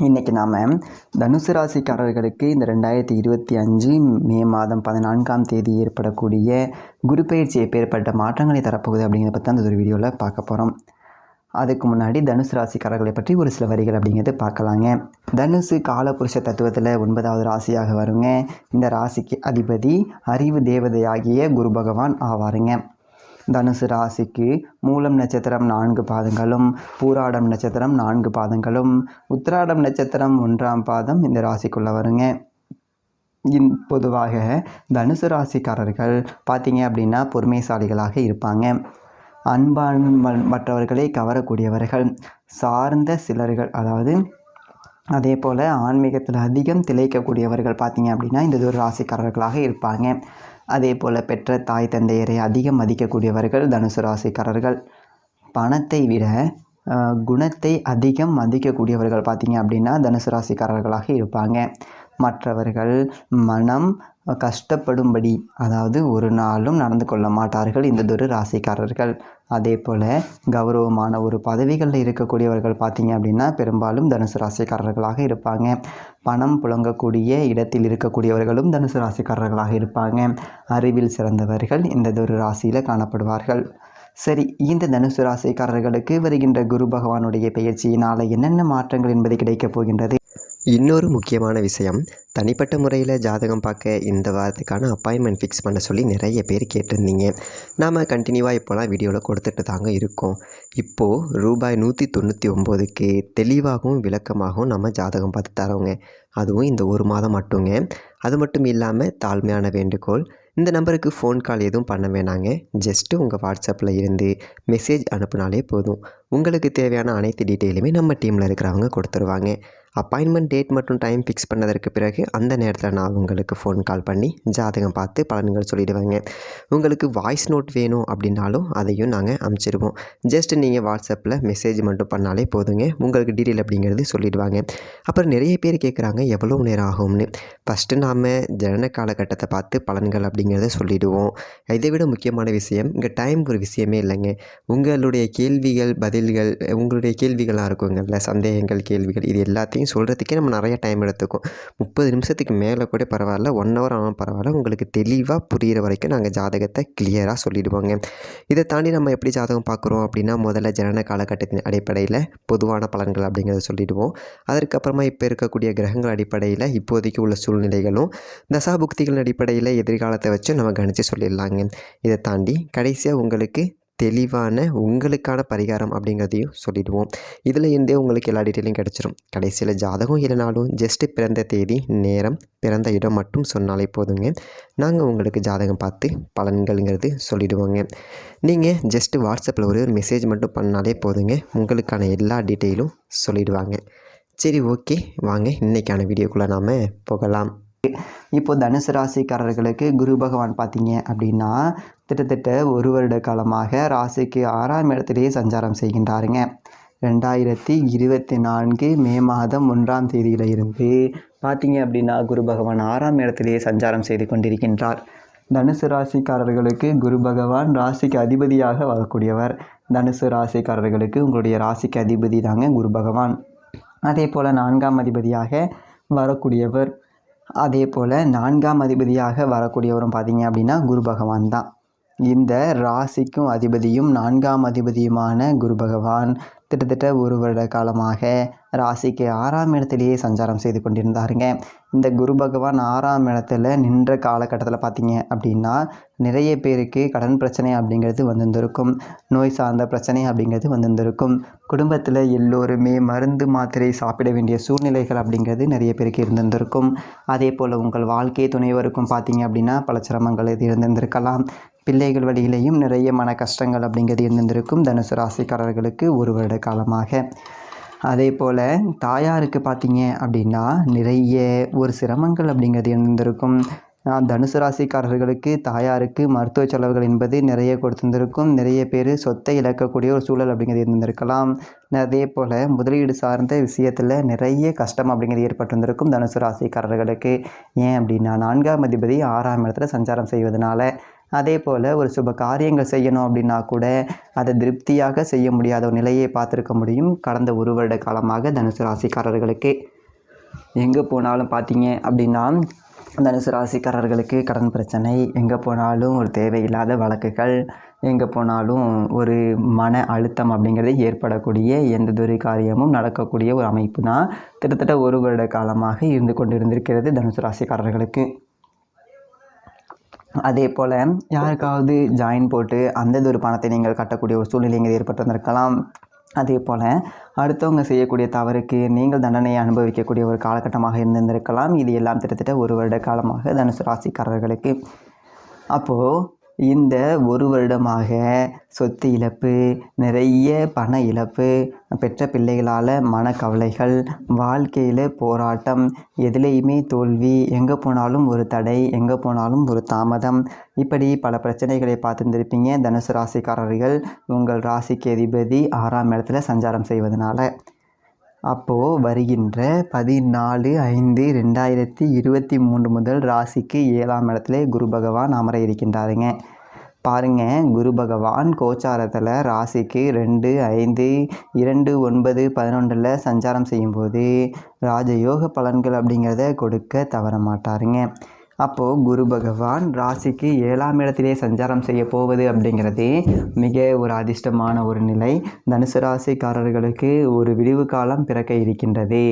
இன்றைக்கி நாம் தனுசு ராசிக்காரர்களுக்கு இந்த 2025 மே மாதம் 14ஆம் தேதி ஏற்படக்கூடிய குரு பயிற்சி எப்பேற்பட்ட மாற்றங்களை தரப்போகுது அப்படிங்கிறத பற்றி தான் இந்த ஒரு வீடியோவில் பார்க்க போகிறோம். அதுக்கு முன்னாடி தனுசு ராசிக்காரர்களை பற்றி ஒரு சில வரிகள் அப்படிங்கிறது பார்க்கலாங்க. தனுசு காலபுருஷ தத்துவத்தில் 9வது ராசியாக வருங்க. இந்த ராசிக்கு அதிபதி அறிவு தேவதையாகிய குரு பகவான் ஆவாருங்க. தனுசு ராசிக்கு மூலம் நட்சத்திரம் 4 பாதங்களும், பூராடம் நட்சத்திரம் 4 பாதங்களும், உத்திராடம் நட்சத்திரம் 1ஆம் பாதம் இந்த ராசிக்குள்ளே வருங்க. பொதுவாக தனுசு ராசிக்காரர்கள் பார்த்தீங்க அப்படின்னா பொறுமைசாலிகளாக இருப்பாங்க. மற்றவர்களை கவரக்கூடியவர்கள், சார்ந்த சிலர்கள், அதாவது அதே போல் ஆன்மீகத்தில் அதிகம் திளைக்கக்கூடியவர்கள் பார்த்தீங்க அப்படின்னா இந்த ஒரு ராசிக்காரர்களாக இருப்பாங்க. அதே போல் பெற்ற தாய் தந்தையரை அதிகம் மதிக்கக்கூடியவர்கள் தனுசு ராசிக்காரர்கள். பணத்தை விட குணத்தை அதிகம் மதிக்கக்கூடியவர்கள் பார்த்தீங்க அப்படின்னா தனுசு ராசிக்காரர்களாக இருப்பாங்க. மற்றவர்கள் மனம் கஷ்டப்படும்படி, அதாவது ஒரு நாளும் நடந்து கொள்ள மாட்டார்கள் இந்த ஒரு ராசிக்காரர்கள். அதே போல் கௌரவமான ஒரு பதவிகளில் இருக்கக்கூடியவர்கள் பார்த்தீங்க அப்படின்னா பெரும்பாலும் தனுசு ராசிக்காரர்களாக இருப்பாங்க. பணம் புழங்கக்கூடிய இடத்தில் இருக்கக்கூடியவர்களும் தனுசு ராசிக்காரர்களாக இருப்பாங்க. அறிவில் சிறந்தவர்கள் இந்த ஒரு ராசியில் காணப்படுவார்கள். சரி, இந்த தனுசு ராசிக்காரர்களுக்கு வருகின்ற குரு பகவானுடைய பெயர்ச்சியினால் என்னென்ன மாற்றங்கள் என்பது கிடைக்கப் போகின்றது? இன்னொரு முக்கியமான விஷயம், தனிப்பட்ட முறையில் ஜாதகம் பார்க்க இந்த வாரத்துக்கான அப்பாயின்மெண்ட் ஃபிக்ஸ் பண்ண சொல்லி நிறைய பேர் கேட்டிருந்தீங்க. நாம் கண்டினியூவாக இப்போலாம் வீடியோவில் கொடுத்துட்டு தாங்க இருக்கோம். இப்போது ரூபாய் 199க்கு தெளிவாகவும் விளக்கமாகவும் நம்ம ஜாதகம் பார்த்து தரோங்க. அதுவும் இந்த ஒரு மாதம் மட்டுங்க. அது மட்டும் இல்லாமல் தாழ்மையான வேண்டுகோள், இந்த நம்பருக்கு ஃபோன் கால் எதுவும் பண்ண வேணாங்க. ஜஸ்ட்டு உங்கள் வாட்ஸ்அப்பில் இருந்து மெசேஜ் அனுப்புனாலே போதும். உங்களுக்கு தேவையான அனைத்து டீட்டெயிலுமே நம்ம டீமில் இருக்கிறவங்க கொடுத்துருவாங்க. அப்பாயின்மெண்ட் டேட் மற்றும் டைம் ஃபிக்ஸ் பண்ணதற்கு பிறகு அந்த நேரத்தில் நான் உங்களுக்கு ஃபோன் கால் பண்ணி ஜாதகம் பார்த்து பலன்கள் சொல்லிவிடுவேங்க. உங்களுக்கு வாய்ஸ் நோட் வேணும் அப்படின்னாலும் அதையும் நாங்கள் அனுப்பிச்சிடுவோம். ஜஸ்ட் நீங்கள் வாட்ஸ்அப்பில் மெசேஜ் மட்டும் பண்ணாலே போதுங்க. உங்களுக்கு டீட்டெயில் அப்படிங்கிறது சொல்லிவிடுவாங்க. அப்புறம் நிறைய பேர் கேட்குறாங்க எவ்வளோ நேரம் ஆகும்னு. ஃபஸ்ட்டு நாம் ஜனன காலகட்டத்தை பார்த்து பலன்கள் அப்படிங்கிறத சொல்லிவிடுவோம். இதை விட முக்கியமான விஷயம், இங்கே டைம் ஒரு விஷயமே இல்லைங்க. உங்களுடைய கேள்விகள் பதில்கள், உங்களுடைய கேள்விகளாக இருக்குங்கள்ல, சந்தேகங்கள் கேள்விகள், இது எல்லாத்தையும் சொல்கிறதுக்கே நம்ம நிறைய டைம் எடுத்துக்கும். 30 நிமிஷத்துக்கு மேலே கூட பரவாயில்ல, 1 ஹவர் ஆனாலும் பரவாயில்ல, உங்களுக்கு தெளிவாக புரிகிற வரைக்கும் நாங்கள் ஜாதகத்தை கிளியராக சொல்லிவிடுவோங்க. இதை தாண்டி நம்ம எப்படி ஜாதகம் பார்க்குறோம் அப்படின்னா, முதல்ல ஜனன காலகட்டத்தின் அடிப்படையில் பொதுவான பலன்கள் அப்படிங்கிறத சொல்லிவிடுவோம். அதற்கப்புறமா இப்போ இருக்கக்கூடிய கிரகங்கள் அடிப்படையில் இப்போதைக்கு உள்ள சூழ்நிலைகளும், தசாபுக்திகளின் அடிப்படையில் எதிர்காலத்தை வச்சு நம்ம கணிச்சு சொல்லிடலாங்க. இதை தாண்டி கடைசியாக உங்களுக்கு தெளிவான உங்களுக்கான பரிகாரம் அப்படிங்கிறதையும் சொல்லிடுவோம். இதில் இருந்தே உங்களுக்கு எல்லா டீட்டெயிலும் கிடச்சிரும். கடைசியில் ஜாதகம் இல்லைனாலும் ஜஸ்ட்டு பிறந்த தேதி, நேரம், பிறந்த இடம் மட்டும் சொன்னாலே போதுங்க. நாங்கள் உங்களுக்கு ஜாதகம் பார்த்து பலன்கள்ங்கிறது சொல்லிவிடுவோங்க. நீங்கள் ஜஸ்ட்டு வாட்ஸ்அப்பில் ஒரு மெசேஜ் மட்டும் பண்ணாலே போதுங்க. உங்களுக்கான எல்லா டீட்டெயிலும் சொல்லிவிடுவாங்க. சரி, ஓகே, வாங்க இன்றைக்கான வீடியோக்குள்ளே நாம் போகலாம். இப்போது தனுசு ராசிக்காரர்களுக்கு குரு பகவான் பார்த்தீங்க அப்படின்னா கிட்டத்தட்ட 1 வருட காலமாக ராசிக்கு 6ஆம் இடத்திலேயே சஞ்சாரம் செய்கின்றாருங்க. 2024 மே மாதம் 1ஆம் தேதியில் இருந்து பார்த்தீங்க அப்படின்னா குரு பகவான் 6ஆம் இடத்திலேயே சஞ்சாரம் செய்து கொண்டிருக்கின்றார். தனுசு ராசிக்காரர்களுக்கு குரு பகவான் ராசிக்கு அதிபதியாக வரக்கூடியவர். தனுசு ராசிக்காரர்களுக்கு உங்களுடைய ராசிக்கு அதிபதி தாங்க குரு பகவான். அதே போல் 4ஆம் அதிபதியாக வரக்கூடியவர். அதே போல் 4ஆம் அதிபதியாக வரக்கூடியவரும் பார்த்தீங்க அப்படின்னா குரு பகவான் தான். இந்த ராசிக்கும் அதிபதியும் 4ஆம் அதிபதியுமான குரு பகவான் கிட்டத்தட்ட 1 வருட காலமாக ராசிக்கு 6ஆம் இடத்திலேயே சஞ்சாரம் செய்து கொண்டிருந்தாருங்க. இந்த குரு பகவான் 6ஆம் இடத்துல நின்ற காலகட்டத்தில் பார்த்தீங்க அப்படின்னா நிறைய பேருக்கு கடன் பிரச்சனை அப்படிங்கிறது வந்திருந்திருக்கும். நோய் சார்ந்த பிரச்சனை அப்படிங்கிறது வந்திருந்திருக்கும். குடும்பத்தில் எல்லோருமே மருந்து மாத்திரை சாப்பிட வேண்டிய சூழ்நிலைகள் அப்படிங்கிறது நிறைய பேருக்கு இருந்திருக்கும். அதே போல் உங்கள் வாழ்க்கை துணைவருக்கும் பார்த்தீங்க அப்படின்னா பல சிரமங்கள் இது இருந்திருக்கலாம். பிள்ளைகள் வழியிலையும் நிறைய மன கஷ்டங்கள் அப்படிங்கிறது இருந்திருக்கும் தனுசு ராசிக்காரர்களுக்கு 1 வருட காலமாக. அதே போல் தாயாருக்கு பார்த்தீங்க அப்படின்னா நிறைய ஒரு சிரமங்கள் அப்படிங்கிறது இருந்திருக்கும். தனுசு ராசிக்காரர்களுக்கு தாயாருக்கு மருத்துவ செலவுகள் என்பது நிறைய கொடுத்திருந்திருக்கும். நிறைய பேர் சொத்தை இழக்கக்கூடிய ஒரு சூழல் அப்படிங்கிறது இருந்திருக்கலாம். அதே போல் முதலீடு சார்ந்த விஷயத்தில் நிறைய கஷ்டம் அப்படிங்கிறது ஏற்பட்டிருந்திருக்கும் தனுசு ராசிக்காரர்களுக்கு. ஏன் அப்படின்னா 4ஆம் அதிபதி 6ஆம் இடத்துல சஞ்சாரம் செய்வதனால அதே போல் ஒரு சுப காரியங்கள் செய்யணும் அப்படின்னா கூட அதை திருப்தியாக செய்ய முடியாத ஒரு நிலையை பார்த்துருக்க முடியும் கடந்த ஒரு வருட காலமாக தனுசு ராசிக்காரர்களுக்கு. எங்கே போனாலும் பார்த்தீங்க அப்படின்னா தனுசு ராசிக்காரர்களுக்கு கடன் பிரச்சனை, எங்கே போனாலும் ஒரு தேவையில்லாத வழக்குகள், எங்கே போனாலும் ஒரு மன அழுத்தம் அப்படிங்கிறது ஏற்படக்கூடிய எந்ததொரு காரியமும் நடக்கக்கூடிய ஒரு அமைப்பு தான் கிட்டத்தட்ட ஒரு வருட காலமாக இருந்து கொண்டு இருந்திருக்கிறது தனுசு ராசிக்காரர்களுக்கு. அதே போல் யாருக்காவது ஜாயின் போட்டு அந்த ஒரு பணத்தை நீங்கள் கட்டக்கூடிய ஒரு சூழ்நிலை ஏற்பட்டிருந்திருக்கலாம். அதே போல் அடுத்தவங்க செய்யக்கூடிய தவறுக்கு நீங்கள் தண்டனையை அனுபவிக்கக்கூடிய ஒரு காலகட்டமாக இருந்திருக்கலாம். இது எல்லாம் கிட்டத்தட்ட ஒரு வருட காலமாக தனுசு ராசிக்காரர்களுக்கு. அப்போது இந்த ஒரு வருடமாக சொத்து இழப்பு, நிறைய பண இழப்பு, பெற்ற பிள்ளைகளால் மனக்கவலைகள், வாழ்க்கையில் போராட்டம், எதுலேயுமே தோல்வி, எங்கே போனாலும் ஒரு தடை, எங்கே போனாலும் ஒரு தாமதம், இப்படி பல பிரச்சனைகளை பார்த்துருந்துருப்பீங்க தனுசு ராசிக்காரர்கள் உங்கள் ராசிக்கு அதிபதி 6ஆம் இடத்துல சஞ்சாரம் செய்வதனால. அப்போது வருகின்ற 14/5/2023 முதல் ராசிக்கு 7ஆம் இடத்துல குரு பகவான் அமர இருக்கின்றாருங்க. பாருங்கள், குரு பகவான் கோச்சாரத்தில் ராசிக்கு 2, 5, 2, 9, 11 சஞ்சாரம் செய்யும்போது ராஜயோக பலன்கள் அப்படிங்கிறத கொடுக்க தவற மாட்டாருங்க. அப்போது குரு பகவான் ராசிக்கு 7ஆம் இடத்திலே சஞ்சாரம் செய்ய போவது அப்படிங்கிறது மிக ஒரு அதிர்ஷ்டமான ஒரு நிலை. தனுசு ராசிக்காரர்களுக்கு ஒரு விடிவு காலம் பிறக்க இருக்கின்றது.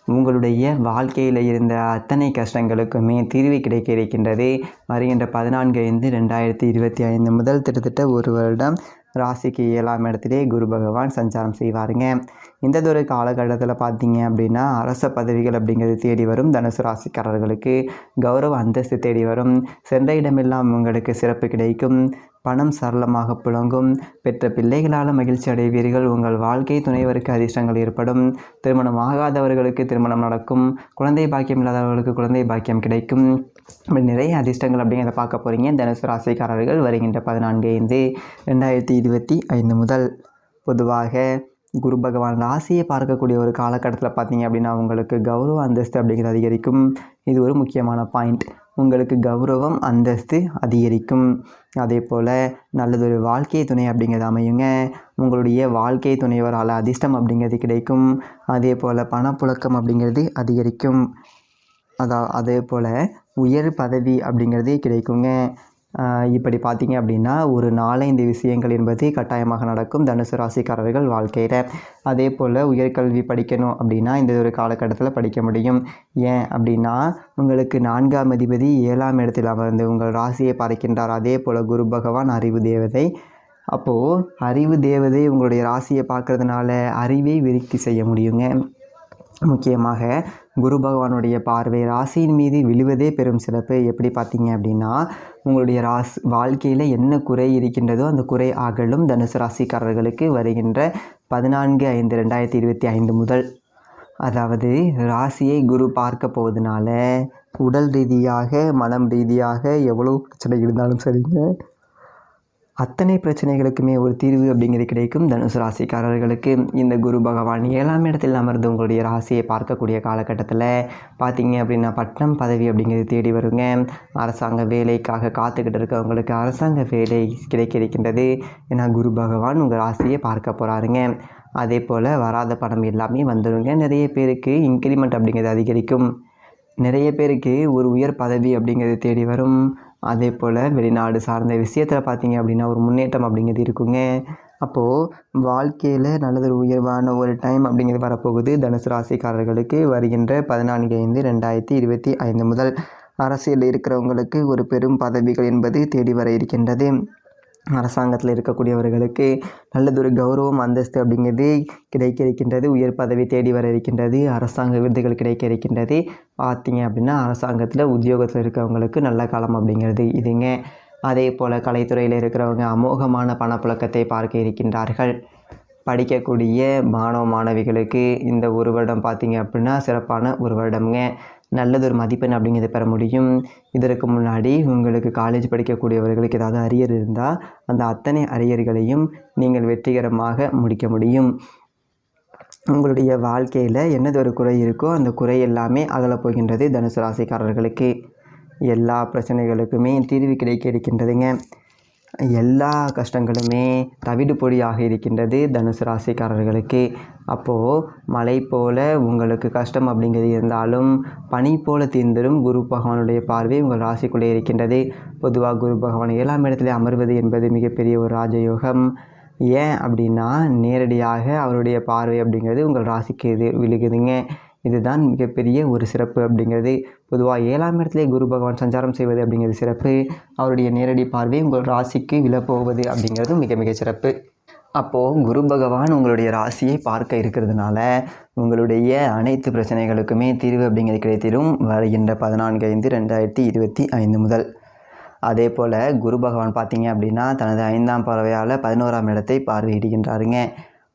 உங்களுடைய வாழ்க்கையில் இருந்த அத்தனை கஷ்டங்களுக்குமே தீர்வு கிடைக்க இருக்கின்றது. வருகின்ற 14/5/2025 முதல் கிட்டத்தட்ட ஒரு வருடம் ராசிக்கு 7ஆம் இடத்திலே குரு பகவான் சஞ்சாரம் செய்வாருங்க. இந்த ஒரு காலகட்டத்தில் பார்த்தீங்க அப்படின்னா அரச பதவிகள் அப்படிங்கிறது தேடி வரும். தனுசு ராசிக்காரர்களுக்கு கௌரவ அந்தஸ்து தேடி வரும். சென்ற இடமெல்லாம் உங்களுக்கு சிறப்பு கிடைக்கும். பணம் சரளமாக புழங்கும். பெற்ற பிள்ளைகளால் மகிழ்ச்சி அடைவீர்கள். உங்கள் வாழ்க்கை துணைவருக்கு அதிர்ஷ்டங்கள் ஏற்படும். திருமணம் ஆகாதவர்களுக்கு திருமணம் நடக்கும். குழந்தை பாக்கியம் இல்லாதவர்களுக்கு குழந்தை பாக்கியம் கிடைக்கும். நிறைய அதிர்ஷ்டங்கள் அப்படிங்கிறத பார்க்க போகிறீங்க தனுசு ராசிக்காரர்கள் வருகின்ற 14/5/2025 முதல். பொதுவாக குரு பகவான் ராசியை பார்க்கக்கூடிய ஒரு காலகட்டத்தில் பார்த்தீங்க அப்படின்னா உங்களுக்கு கௌரவ அந்தஸ்து அப்படிங்கிறது அதிகரிக்கும். இது ஒரு முக்கியமான பாயிண்ட். உங்களுக்கு கௌரவம் அந்தஸ்து அதிகரிக்கும். அதே போல் நல்லதொரு வாழ்க்கை துணை அப்படிங்கிறது அமையுங்க. உங்களுடைய வாழ்க்கை துணைவரால் அதிர்ஷ்டம் அப்படிங்கிறது கிடைக்கும். அதே போல் பணப்புழக்கம் அப்படிங்கிறது அதிகரிக்கும். அதே போல் உயர் பதவி அப்படிங்கிறது கிடைக்குங்க. இப்படி பார்த்தீங்க அப்படின்னா ஒரு 4-5 விஷயங்கள் என்பது கட்டாயமாக நடக்கும் தனுசு ராசிக்காரர்கள் வாழ்க்கையில். அதே போல் உயர்கல்வி படிக்கணும் அப்படின்னா இந்த ஒரு காலகட்டத்தில் படிக்க முடியும். ஏன் அப்படின்னா உங்களுக்கு 4ஆம் அதிபதி 7ஆம் இடத்தில் அமர்ந்து உங்கள் ராசியை பார்க்கின்றார். அதே போல் குரு பகவான் அறிவு தேவதை. அப்போது அறிவு தேவதை உங்களுடைய ராசியை பார்க்கறதுனால அறிவை விருத்தி செய்ய முடியுங்க. முக்கியமாக குரு பகவானுடைய பார்வை ராசியின் மீது விழுவதே பெரும் சிறப்பு. எப்படி பார்த்தீங்க அப்படின்னா உங்களுடைய வாழ்க்கையில் என்ன குறை இருக்கின்றதோ அந்த குறை அகலும் தனுசு ராசிக்காரர்களுக்கு வருகின்ற 14/5/2025 முதல். அதாவது ராசியை குரு பார்க்க போவதனால உடல் ரீதியாக மனம் ரீதியாக எவ்வளோ பிரச்சனை இருந்தாலும் சரிங்க, அத்தனை பிரச்சனைகளுக்குமே ஒரு தீர்வு அப்படிங்கிறது கிடைக்கும் தனுசு ராசிக்காரர்களுக்கு. இந்த குரு பகவான் 7ஆம் இடத்தில் அமர்ந்து உங்களுடைய ராசியை பார்க்கக்கூடிய காலகட்டத்தில் பார்த்தீங்க அப்படின்னா பட்டம் பதவி அப்படிங்கிறது தேடி வருங்க. அரசாங்க வேலைக்காக காத்துக்கிட்டு இருக்கவங்களுக்கு அரசாங்க வேலை கிடைக்க இருக்கின்றது. ஏன்னா குரு பகவான் உங்கள் ராசியை பார்க்க போகிறாருங்க. அதே போல் வராத பணம் எல்லாமே வந்துடுங்க. நிறைய பேருக்கு இன்க்ரிமெண்ட் அப்படிங்கிறது அதிகரிக்கும். நிறைய பேருக்கு ஒரு உயர் பதவி அப்படிங்கிறது தேடி வரும். அதே போல் வெளிநாடு சார்ந்த விஷயத்தில் பார்த்தீங்க அப்படின்னா ஒரு முன்னேற்றம் அப்படிங்கிறது இருக்குங்க. அப்போது வாழ்க்கையில் நல்லதொரு உயர்வான ஒரு டைம் அப்படிங்கிறது வரப்போகுது தனுசு ராசிக்காரர்களுக்கு வருகின்ற 14/5/2025 முதல். அரசியலில் இருக்கிறவங்களுக்கு ஒரு பெரும் பதவிகள் என்பது தேடி வர இருக்கின்றது. அரசாங்கத்தில் இருக்கக்கூடியவர்களுக்கு நல்லதொரு கௌரவம் அந்தஸ்து அப்படிங்கிறது கிடைக்க இருக்கின்றது. உயர் பதவி தேடி வர இருக்கின்றது. அரசாங்க விருதுகள் கிடைக்க இருக்கின்றது. பார்த்தீங்க அப்படின்னா அரசாங்கத்தில் உத்தியோகத்தில் இருக்கிறவங்களுக்கு நல்ல காலம் அப்படிங்கிறது இதுங்க. அதே போல் கலைத்துறையில் இருக்கிறவங்க அமோகமான பணப்புழக்கத்தை பார்க்க இருக்கின்றார்கள். படிக்கக்கூடிய மாணவ மாணவிகளுக்கு இந்த ஒரு வருடம் பார்த்தீங்க அப்படின்னா சிறப்பான ஒரு வருடம்ங்க. நல்லதொரு மதிப்பெண் அப்படிங்கிறத பெற முடியும். இதற்கு முன்னாடி உங்களுக்கு காலேஜ் படிக்கக்கூடியவர்களுக்கு ஏதாவது அரியர் இருந்தால் அந்த அத்தனை அரியர்களையும் நீங்கள் வெற்றிகரமாக முடிக்க முடியும். உங்களுடைய வாழ்க்கையில் என்னது ஒரு குறை இருக்கோ அந்த குறை எல்லாமே அகலப் போகின்றது தனுசு ராசிக்காரர்களுக்கு. எல்லா பிரச்சனைகளுக்குமே தீர்வு கிடைக்க இருக்கின்றதுங்க. எல்லா கஷ்டங்களுமே தவிடு பொடியாக இருக்கின்றது தனுசு ராசிக்காரர்களுக்கு. அப்போது மழை போல உங்களுக்கு கஷ்டம் அப்படிங்கிறது இருந்தாலும் பனி போல தீர்ந்துடும் குரு பகவானுடைய பார்வை உங்கள் ராசிக்குள்ளே இருக்கின்றது. பொதுவாக குரு பகவான் 7ஆம் இடத்துல அமர்வது என்பது மிகப்பெரிய ஒரு ராஜயோகம். ஏன் அப்படின்னா நேரடியாக அவருடைய பார்வை அப்படிங்கிறது உங்கள் ராசிக்கு விழுகுதுங்க. இதுதான் மிகப்பெரிய ஒரு சிறப்பு அப்படிங்கிறது. பொதுவாக 7ஆம் இடத்திலே குரு பகவான் சஞ்சாரம் செய்வது அப்படிங்கிறது சிறப்பு. அவருடைய நேரடி பார்வை உங்கள் ராசிக்கு விழப்போவது அப்படிங்கிறது மிக மிக சிறப்பு. அப்போது குரு பகவான் உங்களுடைய ராசியை பார்க்க இருக்கிறதுனால உங்களுடைய அனைத்து பிரச்சனைகளுக்குமே தீர்வு அப்படிங்கிறது கிடைத்திடும் வருகின்ற 14/5/2025 முதல். அதே போல் குரு பகவான் பார்த்தீங்க அப்படின்னா தனது 5ஆம் பார்வையால் 11ஆம் இடத்தை பார்வையிடுகின்றாருங்க.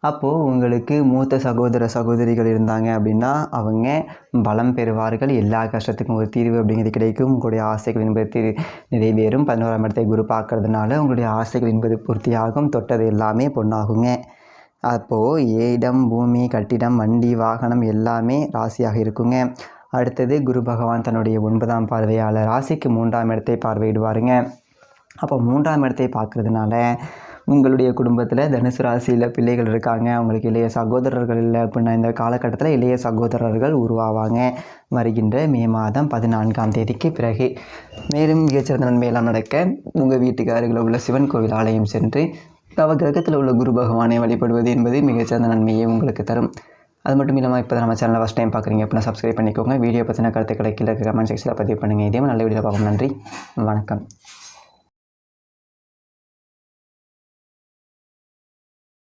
அப்போது உங்களுக்கு மூத்த சகோதர சகோதரிகள் இருந்தாங்க அப்படின்னா அவங்க பலம் பெறுவார்கள். எல்லா கஷ்டத்துக்கும் ஒரு தீர்வு அப்படிங்கிறது கிடைக்கும். உங்களுடைய ஆசைகள் என்பது நிறைவேறும். 11ஆம் இடத்தை குரு பார்க்கறதுனால உங்களுடைய ஆசைகள் என்பது பூர்த்தியாகும். தொட்டது எல்லாமே பொண்ணாகுங்க. அப்போது இடம், பூமி, கட்டிடம், வண்டி, வாகனம் எல்லாமே ராசியாக இருக்குங்க. அடுத்தது குரு பகவான் தன்னுடைய 9ஆம் பார்வையால் ராசிக்கு 3ஆம் இடத்தை பார்வையிடுவாருங்க. அப்போ 3ஆம் இடத்தை பார்க்குறதுனால உங்களுடைய குடும்பத்தில் தனுசு ராசியில் பிள்ளைகள் இருக்காங்க, அவங்களுக்கு இளைய சகோதரர்கள் இல்லை அப்படின்னா இந்த காலகட்டத்தில் இளைய சகோதரர்கள் உருவாவாங்க வருகின்ற மே மாதம் 14ஆம் தேதிக்கு பிறகு. மேலும் மிகச்சிறந்த நன்மையெல்லாம் நடக்க உங்கள் வீட்டுக்கு அருகில் உள்ள சிவன் கோவில் ஆலயம் சென்று நவகிரகத்தில் உள்ள குரு பகவானை வழிபடுவது என்பது மிகச்சிறந்த நன்மையை உங்களுக்கு தரும். அது மட்டும் இல்லாமல் இப்போ நம்ம சேனலை ஃபஸ்ட் டைம் பார்க்குறீங்க அப்படின்னா சப்ஸ்கிரைப் பண்ணிக்கோங்க. வீடியோ பற்றின கருத்துக்களை கீழே கமெண்ட் செக்ஷனில் பதிவு பண்ணுங்கள். இதே நல்ல வீடியோவில் பார்ப்போம். நன்றி, வணக்கம்.